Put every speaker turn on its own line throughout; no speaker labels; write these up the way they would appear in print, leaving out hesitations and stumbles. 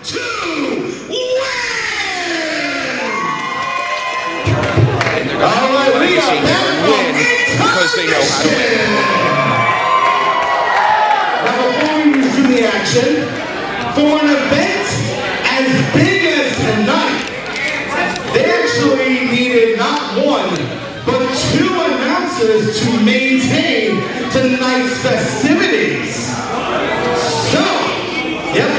to win!
And they're going to have a legacy here and win because they know how to win.
Now before we resume the action, for an event as big as tonight, they actually needed not one, but two announcers to maintain tonight's festivities. So, yep,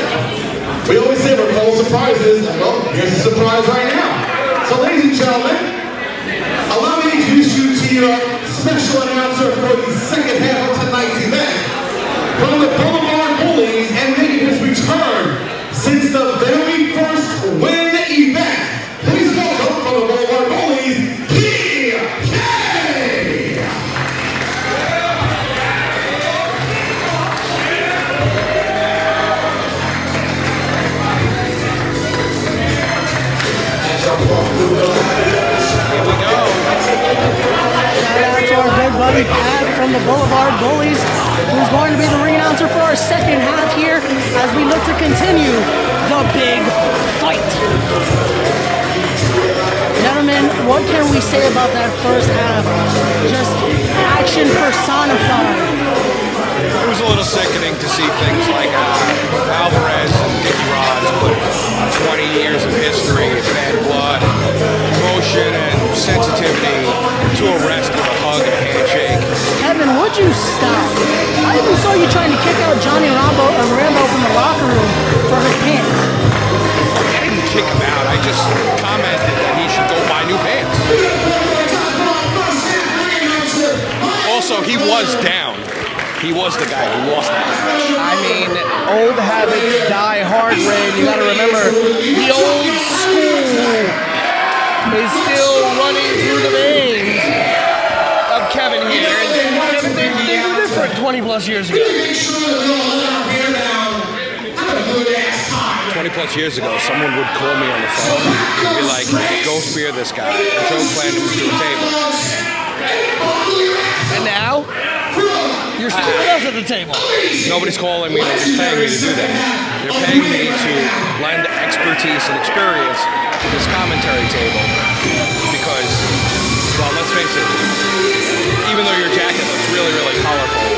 we always say we're full of surprises. Well, here's a surprise right now. So, ladies and gentlemen, allow me to introduce you to your special announcer for the second half of tonight's event. From the Boulevard Bullies and making his return since the very first win event. Please welcome from the Boulevard Bullies, PK!
Here we go.
Shout out to our good buddy Pat from the Boulevard Bullies, who's going to be the ring announcer for our second half here as we look to continue the big fight. Gentlemen, what can we say about that first half? Just action personified.
It was a little sickening to see things like Alvarez and Nicky Rod's put 20 years of history, bad blood, emotion, and sensitivity to a rest with a hug and a handshake.
Kevin, would you stop? I even saw you trying to kick out Johnny Rambo from the locker room for his pants.
I didn't kick him out. I just commented that he should go buy new pants. Also, he was down. He was the guy who lost that match.
I mean, old habits die hard, Ray. You gotta remember, the old school is still running through the veins of Kevin here. And Kevin, they were different 20 plus years ago.
20 plus years ago, someone would call me on the phone and be like, go spear this guy. And Joe planned to move to a table.
And now, you're still with us at the table.
Nobody's calling me, they're just paying me to do that. They're paying me to lend expertise and experience to this commentary table because, well, let's face it, even though your jacket looks really, really colorful,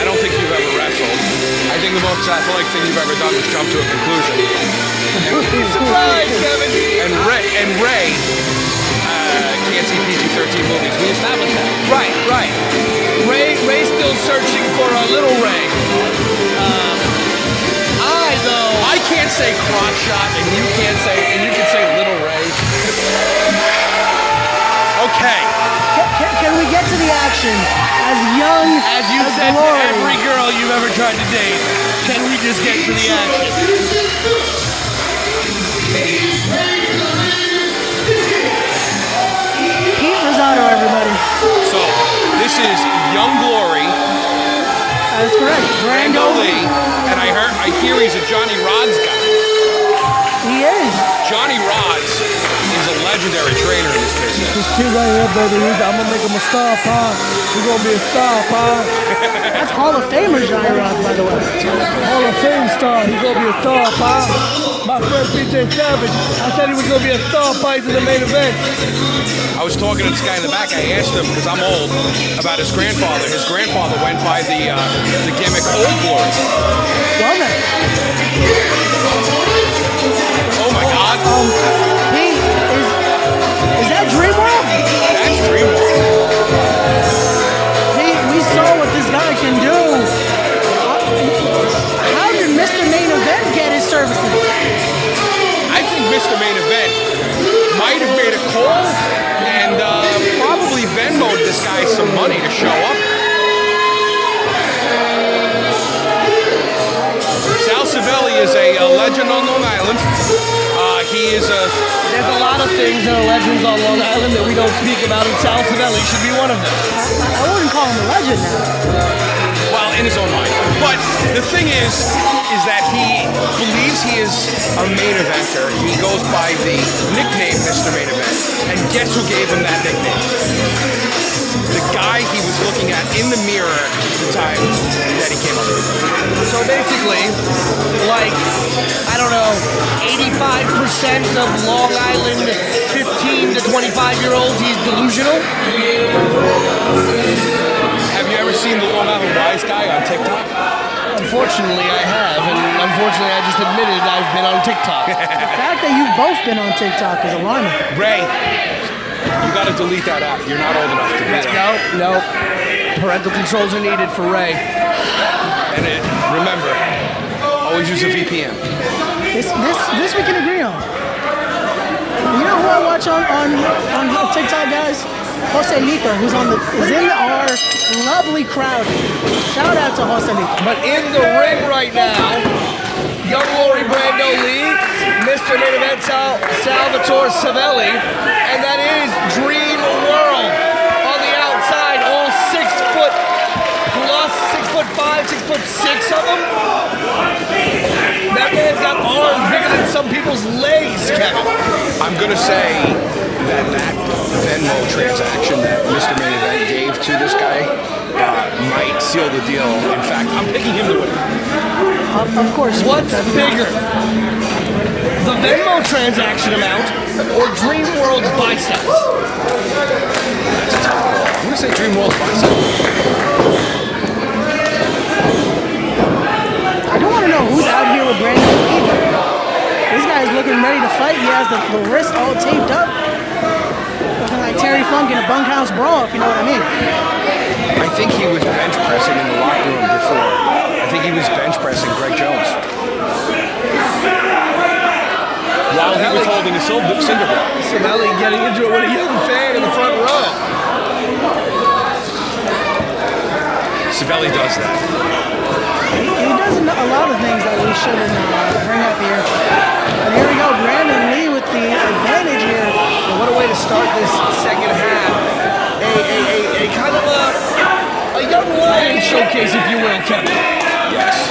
I don't think you've ever wrestled. I think the most athletic thing you've ever done was jump to a conclusion.
Surprise, Kevin!
And Ray can't see PG-13 movies. We established that.
Right. Ray's still searching for a little Ray.
I can't say crotch shot, and you can say little Ray. Okay.
Can we get to the action? As young
As you said to
glory.
every girl you've ever tried to date, can we just get to the action?
Pete Rosado, everybody.
So, this is Young Glory,
That's correct.
Brando Lee, and I hear he's a Johnny Rods guy.
He is.
Johnny Rods is a legendary trainer in this business.
This kid right here, baby, I'm gonna make him a star, pa. He's gonna be a star, pa.
That's Hall of Famer Johnny Rods, by the way.
Hall of Fame star. He's gonna be a star, pa. My friend PJ Savage, I said he was gonna be a star, pa. He's in the main event.
I was talking to this guy in the back. I asked him, because I'm old, about his grandfather. His grandfather went by the gimmick Old Glory.
Well then.
Oh my God.
Pete, is that Dream World?
That's Dream World.
Pete, we saw what this guy can do. How did Mr. Main Event get his services?
I think Mr. Main Event might have made a call and probably Venmo'd this guy some money to show up. Sal Savelli is a legend on Long Island. He is a...
There's a lot of things that are legends on Long Island that we don't speak about, and Sal Savelli should be one of them.
I wouldn't call him a legend now.
Well, in his own mind. But the thing is that he believes he is a main eventer. He goes by the nickname Mr. Main Event. And guess who gave him that nickname? The guy he was looking at in the mirror the time that he came up with.
So basically, like, I don't don't know, 85% of Long Island 15 to 25-year-olds, he's delusional?
Have you ever seen the Long Island Wise guy on TikTok?
Unfortunately, I have, and unfortunately, I just admitted I've been on TikTok.
The fact that you've both been on TikTok is alarming.
Ray, you got to delete that app. You're not old enough to do that.
No. Parental controls are needed for Ray.
And remember, always use a VPN.
This we can agree on. You know who I watch on TikTok, guys? Joselito, who's in our lovely crowd. Shout out to Joselito.
But in the ring right now, young Lori Brando Lee, Mr. Main Event Salvatore Savelli, and that is Dream World on the outside, all 6 foot plus, 6'5", 6'6" of them. That man's got arms bigger than some people's legs, Kevin.
I'm going to say that Venmo transaction that Mr. Main Event gave to this guy might seal the deal. In fact, I'm picking him to win.
Of course.
What's bigger? The Venmo transaction amount or Dream World's biceps?
That's a tough call. I'm going to say Dream World's biceps.
I don't want to know who's out here with Brando either. This guy's looking ready to fight. He has the wrist all taped up. Looking like Terry Funk in a bunkhouse brawl, if you know what I mean.
I think he was bench pressing in the locker room before. I think he was bench pressing Greg Jones. While he was holding a cinder block.
Savelli getting into it with a young fan in the front row.
Savelli does that.
He does a lot of things that we shouldn't bring up here. And here we go, Brandon Lee with the advantage here.
And what a way to start this second half. A kind of a young lion showcase, if you will, Kevin.
Yes,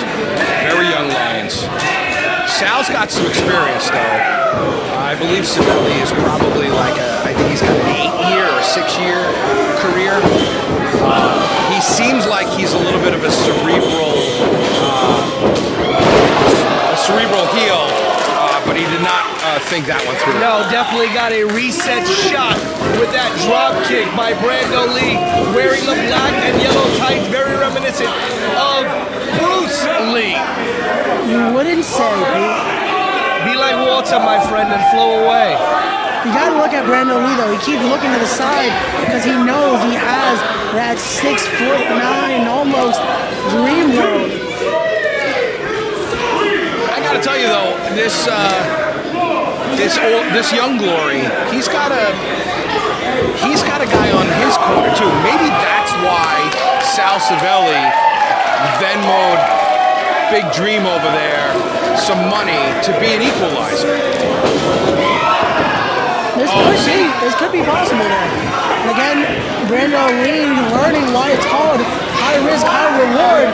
very young Lions. Sal's got some experience, though. I believe Savelli is probably like I think he's got an 8-year or 6-year career. He seems like he's a little bit of a cerebral heel, but he did not think that one through.
No, definitely got a reset shot with that drop kick by Brando Lee, wearing the black and yellow tights, very reminiscent of Bruce Lee.
You wouldn't say, Pete.
Be like water, my friend, and flow away.
You gotta look at Brando Lee though. He keeps looking to the side because he knows he has that 6'9" almost Dream World.
I gotta tell you though, this young Glory, he's got a guy on his corner too. Maybe that's why Sal Savelli Venmo'd Big Dream over there some money to be an equalizer.
This could be possible there. And again, Brando Lee learning why it's called high risk, high reward.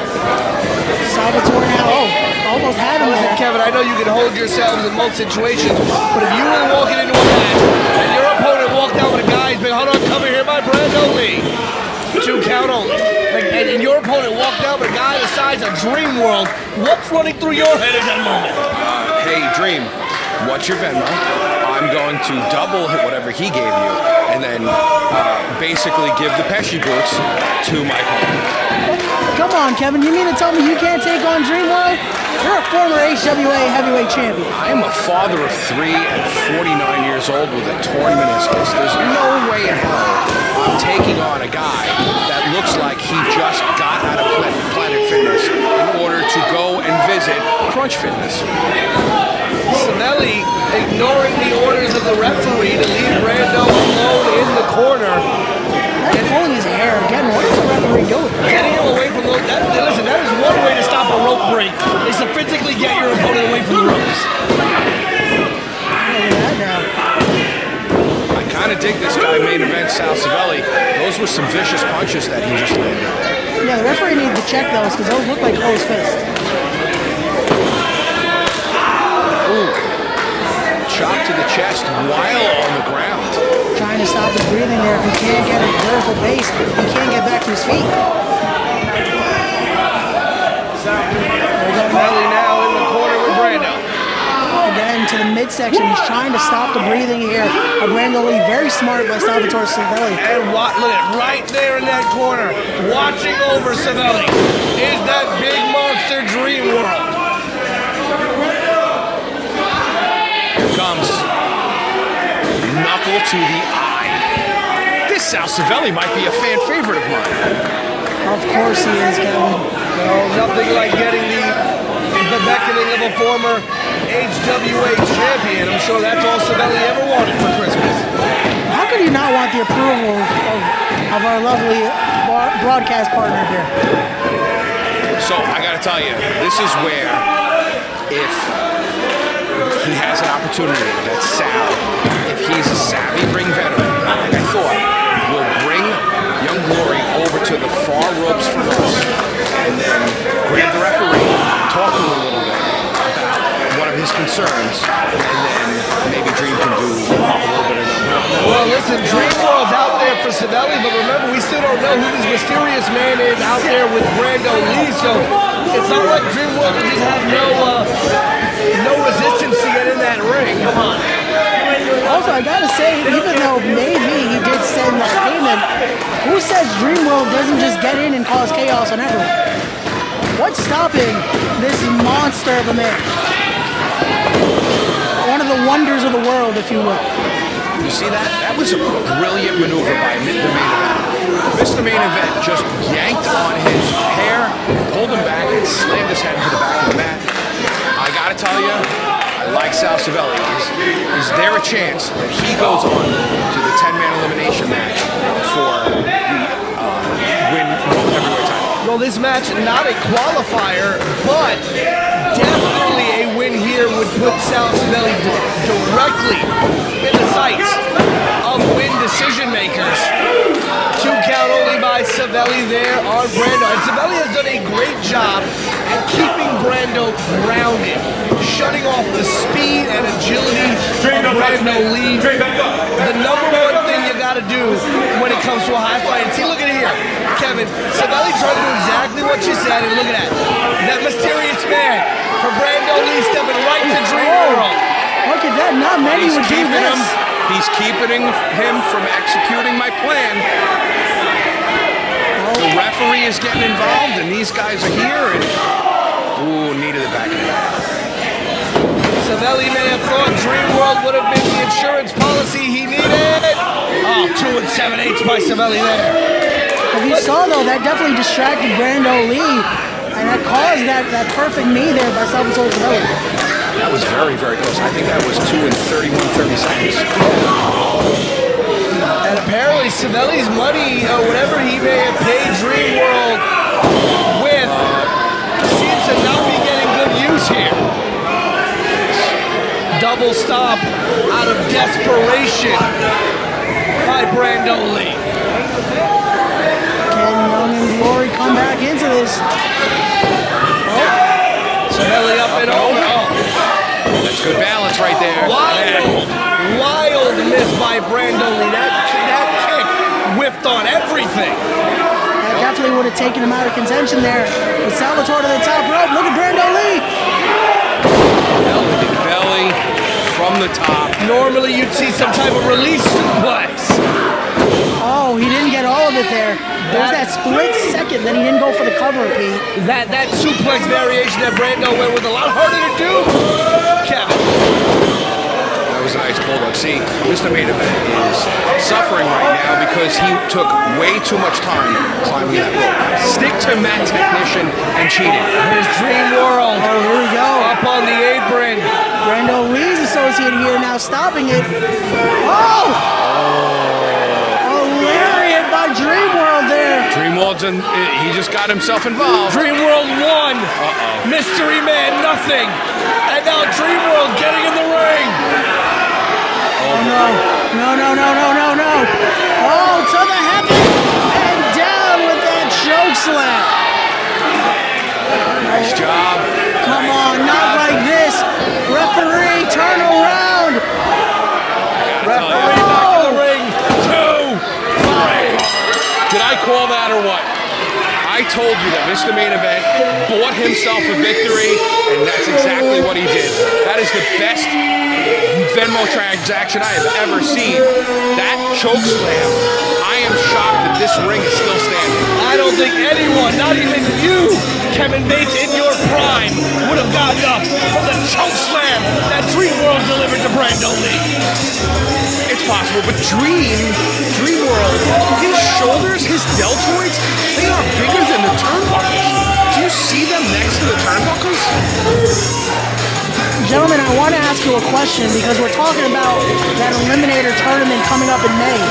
Salvatore now, almost had him there.
Kevin, I know you can hold yourselves in most situations, but if you were walking into a match and your opponent walked out with a guy's been, hold on, come here by Brando Lee. 2 count only. And your opponent walked out with a guy the size of Dream World. What's running through your head at that moment?
Hey, Dream, what's your Venmo? I'm going to double whatever he gave you, and then basically give the Pesci boots to my opponent.
Come on, Kevin. You mean to tell me you can't take on Dream World? You're a former HWA heavyweight champion.
I am a father of 3 at 49 years old with a torn meniscus. There's no way in hell I'm taking on a guy that looks like he just got out of Planet Fitness in order to go and visit Crunch Fitness.
Savelli ignoring the orders of the referee to leave Brando alone in the corner.
That's pulling his hair. Again, what is the referee doing?
Getting him away from the ropes. Listen, that is one way to stop a rope break, is to physically get your opponent away from the ropes.
Look at that now.
I kind of dig this guy, Main Event Sal Savelli. Those were some vicious punches that he just landed there.
Yeah, the referee needs to check those because those look like closed fists.
Ooh. Chop to the chest while on the ground.
Trying to stop his breathing there. If he can't get a vertical base, he can't get back to his feet.
Savelli now in the corner with Brando.
midsection. He's trying to stop the breathing here of Brando Lee. Very smart by Salvatore Savelli.
And look at right there in that corner, watching over Savelli, is that big monster Dream World.
Here comes knuckle to the eye. This Sal Savelli might be a fan favorite of mine.
Of course he is, Kevin.
Well, nothing like getting the beckoning of a former HWA champion. I'm sure that's all Savelli ever wanted for Christmas.
How could you not want the approval of our lovely broadcast partner here?
So I gotta tell you, this is where if he has an opportunity that Sal, if he's a savvy ring veteran, like I thought, will bring Young Glory over to the far ropes for us, and then grab the referee, talk to him a little bit about one of his concerns, and then maybe Dream can do a little bit of that.
Well, listen, Dream World's out there for Savelli, but remember, we still don't know who this mysterious man is out there with Brando Lee, so it's not like Dream World will just have no resistance to get in that ring. Come on.
Also, I gotta say, even though maybe he did send that payment, who says Dream World doesn't just get in and cause chaos on everyone? What's stopping this monster of a man? One of the wonders of the world, if you will.
You see that? That was a brilliant maneuver by the main event. Mr. Main Event just yanked on his hair, pulled him back, and slammed his head into the back of the mat. I gotta tell you, I like Sal Savelli. Is there a chance that he goes on to the 10-man elimination match for the win World Heavyweight title?
Well, this match, not a qualifier, but definitely a win here would put Sal Savelli directly in the sights of win decision makers. 2 count only by Savelli there on Brando. And Savelli has done a great job at keeping Brando grounded, shutting off the speed and agility of Brando Lee. The number one thing you gotta do when it comes to a high fly. And see, look at it here, Kevin. Savelli tried to do exactly what you said, and look at that. That mysterious man for Brando Lee stepping right to Dream World.
Look at that, not many would do this.
He's keeping him from executing my plan. The referee is getting involved, and these guys are here, and ooh, knee to the back of the head.
Savelli may have thought Dream World would have been the insurance policy he needed. Oh, 2 7/8 by Savelli there.
If you saw, though, that definitely distracted Brando Lee, and that caused that perfect knee there by Salvatore Savelli.
That was very, very close. I think that was 2 30 seconds.
And apparently Savelli's money, whatever he may have paid Dream World with, seems to not be getting good use here. Double stop out of desperation by Brando Lee.
Can Young and Glory come back into this?
Savelli up and over.
That's good balance right there.
Wild miss by Brando Lee. That kick whipped on everything.
That definitely would have taken him out of contention there. With Salvatore to the top rope. Look at Brando Lee.
Belly from the top.
Normally you'd see some type of release suplex.
Oh, he didn't get all of it there. There was that split second that he didn't go for the cover, Pete.
That suplex variation that Brando went with, a lot harder to do. Kevin.
That was a nice bulldog. See, Mr. Main Event is suffering right now because he took way too much time climbing that rope. Stick to mat technician and cheating.
Here's Dream World.
Oh, here we go.
Up on the apron.
Brando Lee's associated here now stopping it. Oh! By Dream World there.
Dream World's he just got himself involved.
Dream World won. Mystery Man, nothing. And now Dream World getting in the ring.
Oh no. No. Oh, to the heaven and down with that choke slam.
Nice job.
Come on, not like this. Referee, turn around.
Referee back in the ring. 2, 3.
Did I call that or what? I told you that Mr. Main Event bought himself a victory, and that's exactly what he did. That That is the best Venmo transaction I have ever seen. That choke slam, I am shocked that this ring is still standing.
I don't think anyone, not even you, Kevin Bates, in your prime, would have gotten up from the choke slam that Dream World delivered to Brando Lee.
It's possible, but Dream World, his shoulders, his deltoids, they are bigger than the turnbuckles. Do you see them next to the turnbuckles?
Gentlemen, I want to ask you a question because we're talking about that Eliminator tournament coming up in May.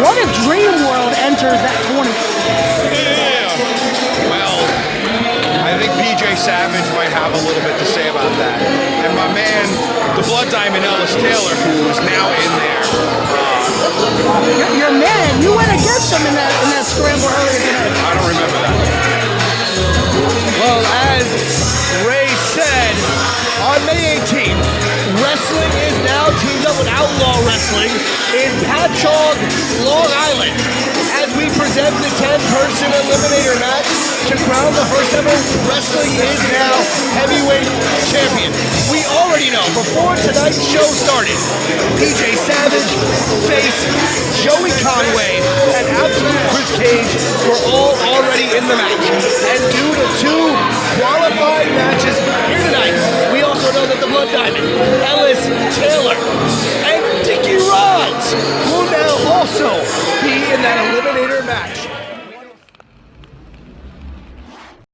What if Dream World enters that tournament?
Yeah. Well, I think PJ Savage might have a little bit to say about that. And my man, the Blood Diamond Ellis Taylor, who is now in there.
Your man, you went against him in that scramble earlier tonight.
I don't remember that.
Well, as Ray said, on May 18th, wrestling is now teamed up with Outlaw Wrestling in Patchogue, Long Island, as we present the 10-person eliminator match to crown the first ever Wrestling Is Now heavyweight champion. We already know, before tonight's show started, PJ Savage, Face, Joey Conway, and Absolute Chris Cage were all already in the match. And due to 2 qualified matches here tonight, we also know that the Blood Diamond